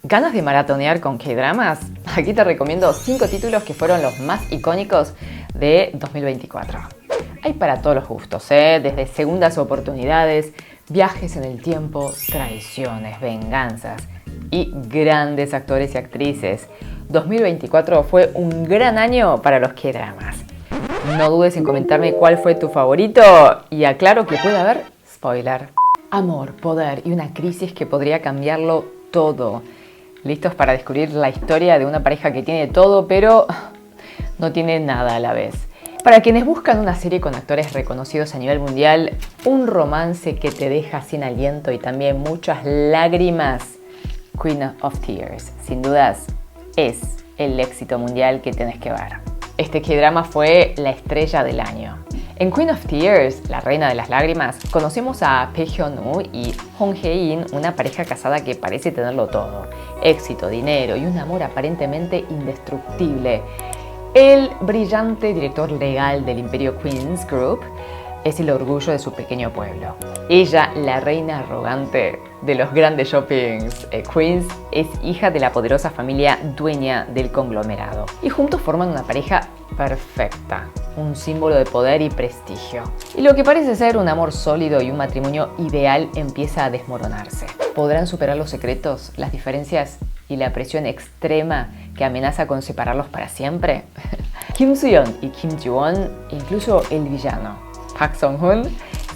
¿Ganas de maratonear con K-dramas? Aquí te recomiendo 5 títulos que fueron los más icónicos de 2024. Hay para todos los gustos, desde segundas oportunidades, viajes en el tiempo, traiciones, venganzas y grandes actores y actrices. 2024 fue un gran año para los K-dramas. No dudes en comentarme cuál fue tu favorito y aclaro que puede haber spoiler. Amor, poder y una crisis que podría cambiarlo todo. ¿Listos para descubrir la historia de una pareja que tiene todo, pero no tiene nada a la vez? Para quienes buscan una serie con actores reconocidos a nivel mundial, un romance que te deja sin aliento y también muchas lágrimas, Queen of Tears, sin dudas, es el éxito mundial que tenés que ver. Este K-drama fue la estrella del año. En Queen of Tears, la reina de las lágrimas, conocemos a Bae Hyun-woo y Hong Hae-in, una pareja casada que parece tenerlo todo. Éxito, dinero y un amor aparentemente indestructible. El brillante director legal del imperio Queen's Group es el orgullo de su pequeño pueblo. Ella, la reina arrogante de los grandes shoppings Queens, es hija de la poderosa familia dueña del conglomerado. Y juntos forman una pareja perfecta, un símbolo de poder y prestigio. Y lo que parece ser un amor sólido y un matrimonio ideal empieza a desmoronarse. ¿Podrán superar los secretos, las diferencias y la presión extrema que amenaza con separarlos para siempre? Kim Soo-yeon y Kim Ji-won, incluso el villano Park Sung-hoon,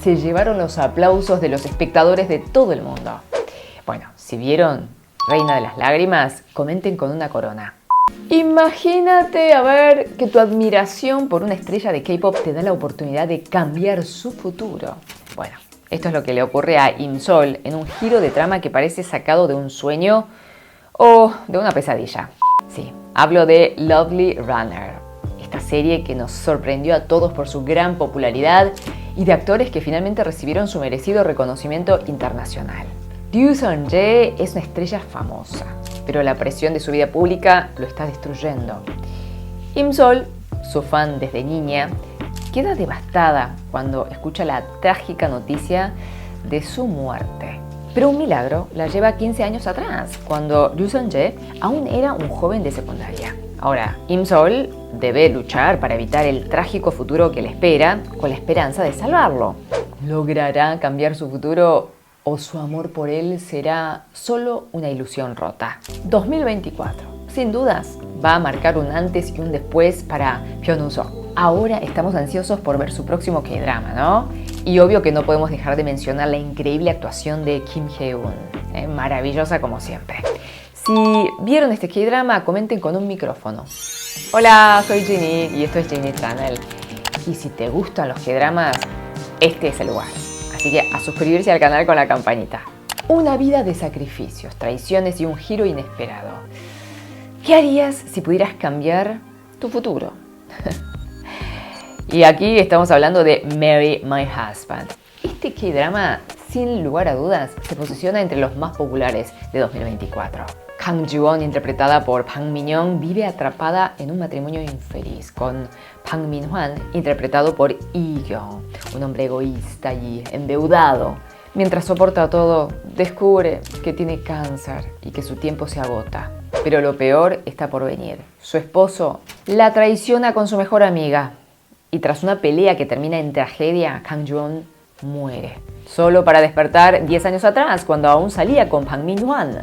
se llevaron los aplausos de los espectadores de todo el mundo. Bueno, si vieron Reina de las Lágrimas, comenten con una corona. Imagínate, a ver, que tu admiración por una estrella de K-pop te da la oportunidad de cambiar su futuro. Bueno, esto es lo que le ocurre a Im-sol en un giro de trama que parece sacado de un sueño o de una pesadilla. Sí, hablo de Lovely Runner, esta serie que nos sorprendió a todos por su gran popularidad y de actores que finalmente recibieron su merecido reconocimiento internacional. Ryu Seung-jae es una estrella famosa, pero la presión de su vida pública lo está destruyendo. Im-sol, su fan desde niña, queda devastada cuando escucha la trágica noticia de su muerte. Pero un milagro la lleva 15 años atrás, cuando Ryu Seung-jae aún era un joven de secundaria. Ahora, Im-sol debe luchar para evitar el trágico futuro que le espera, con la esperanza de salvarlo. ¿Logrará cambiar su futuro o su amor por él será solo una ilusión rota? 2024, sin dudas, va a marcar un antes y un después para Hyun Woo-seok. Ahora estamos ansiosos por ver su próximo K-drama, ¿no? Y obvio que no podemos dejar de mencionar la increíble actuación de Kim Hae-un, maravillosa como siempre. Si vieron este K-drama, comenten con un micrófono. Hola, soy Ginny y esto es Ginny Channel. Y si te gustan los K-dramas, este es el lugar. Así que a suscribirse al canal con la campanita. Una vida de sacrificios, traiciones y un giro inesperado. ¿Qué harías si pudieras cambiar tu futuro? Y aquí estamos hablando de Marry My Husband. Este K-drama, sin lugar a dudas, se posiciona entre los más populares de 2024. Kang Ji-won, interpretada por Park Min-young, vive atrapada en un matrimonio infeliz con Park Min-hwan, interpretado por Lee-kyung, un hombre egoísta y endeudado. Mientras soporta todo, descubre que tiene cáncer y que su tiempo se agota. Pero lo peor está por venir. Su esposo la traiciona con su mejor amiga y tras una pelea que termina en tragedia, Kang Ji-won muere. Solo para despertar 10 años atrás, cuando aún salía con Park Min-hwan.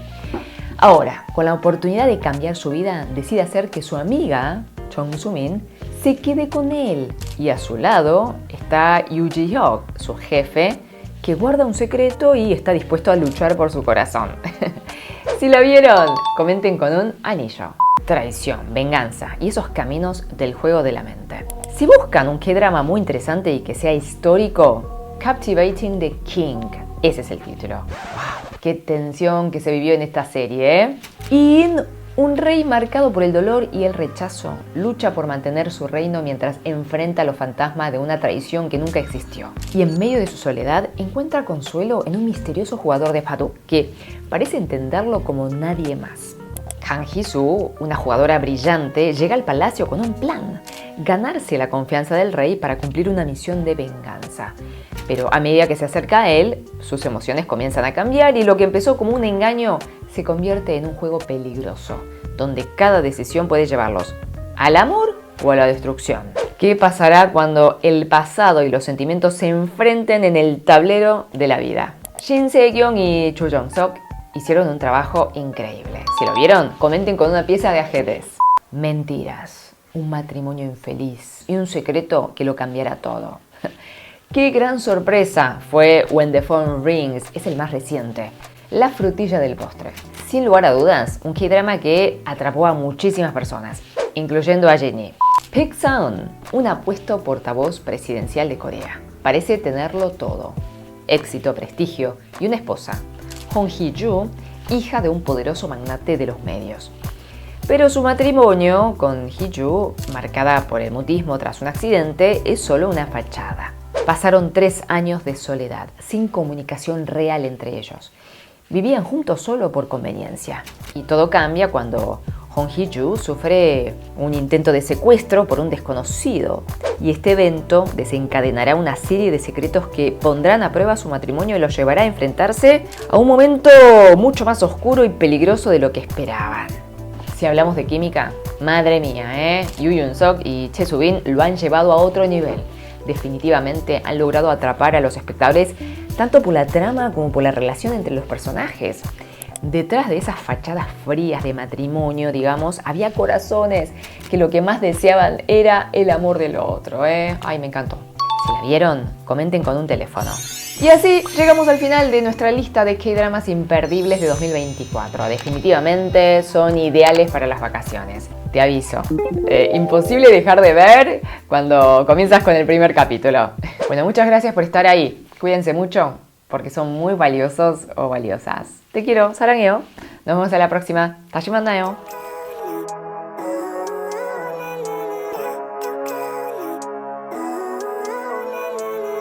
Ahora, con la oportunidad de cambiar su vida, decide hacer que su amiga, Chung Soo-min, se quede con él. Y a su lado está Yoo Ji-hyuk, su jefe, que guarda un secreto y está dispuesto a luchar por su corazón. Si la vieron, comenten con un anillo. Traición, venganza y esos caminos del juego de la mente. Si buscan un K-drama muy interesante y que sea histórico, Captivating the King. Ese es el título. ¡Wow! ¡Qué tensión que se vivió en esta serie! Y un rey marcado por el dolor y el rechazo lucha por mantener su reino mientras enfrenta los fantasmas de una traición que nunca existió. Y en medio de su soledad encuentra consuelo en un misterioso jugador de Fatu que parece entenderlo como nadie más. Han Hee-soo, una jugadora brillante, llega al palacio con un plan: ganarse la confianza del rey para cumplir una misión de venganza. Pero a medida que se acerca a él, sus emociones comienzan a cambiar y lo que empezó como un engaño se convierte en un juego peligroso, donde cada decisión puede llevarlos al amor o a la destrucción. ¿Qué pasará cuando el pasado y los sentimientos se enfrenten en el tablero de la vida? Shin Se-kyung y Chu Jong-sok hicieron un trabajo increíble. Si lo vieron, comenten con una pieza de ajedrez. Mentiras, un matrimonio infeliz y un secreto que lo cambiará todo. ¡Qué gran sorpresa! Fue When the Phone Rings, es el más reciente. La frutilla del postre. Sin lugar a dudas, un K-drama que atrapó a muchísimas personas, incluyendo a Jennie. Park Seo-un, un apuesto portavoz presidencial de Corea. Parece tenerlo todo. Éxito, prestigio y una esposa. Hong Hee-ju, hija de un poderoso magnate de los medios. Pero su matrimonio con Hee-ju, marcada por el mutismo tras un accidente, es solo una fachada. Pasaron 3 años de soledad, sin comunicación real entre ellos. Vivían juntos solo por conveniencia. Y todo cambia cuando Hong Hee-ju sufre un intento de secuestro por un desconocido. Y este evento desencadenará una serie de secretos que pondrán a prueba su matrimonio y los llevará a enfrentarse a un momento mucho más oscuro y peligroso de lo que esperaban. Si hablamos de química, madre mía, Yoo Jun-suk y Choi Soo-bin lo han llevado a otro nivel. Definitivamente han logrado atrapar a los espectadores tanto por la trama como por la relación entre los personajes. Detrás de esas fachadas frías de matrimonio, digamos, había corazones que lo que más deseaban era el amor del otro, Ay, me encantó. Si la vieron, comenten con un teléfono. Y así llegamos al final de nuestra lista de K-dramas imperdibles de 2024. Definitivamente son ideales para las vacaciones. Te aviso, imposible dejar de ver cuando comienzas con el primer capítulo. Bueno, muchas gracias por estar ahí. Cuídense mucho porque son muy valiosos o valiosas. Te quiero, 사랑해요. Nos vemos a la próxima. 다시 만나요.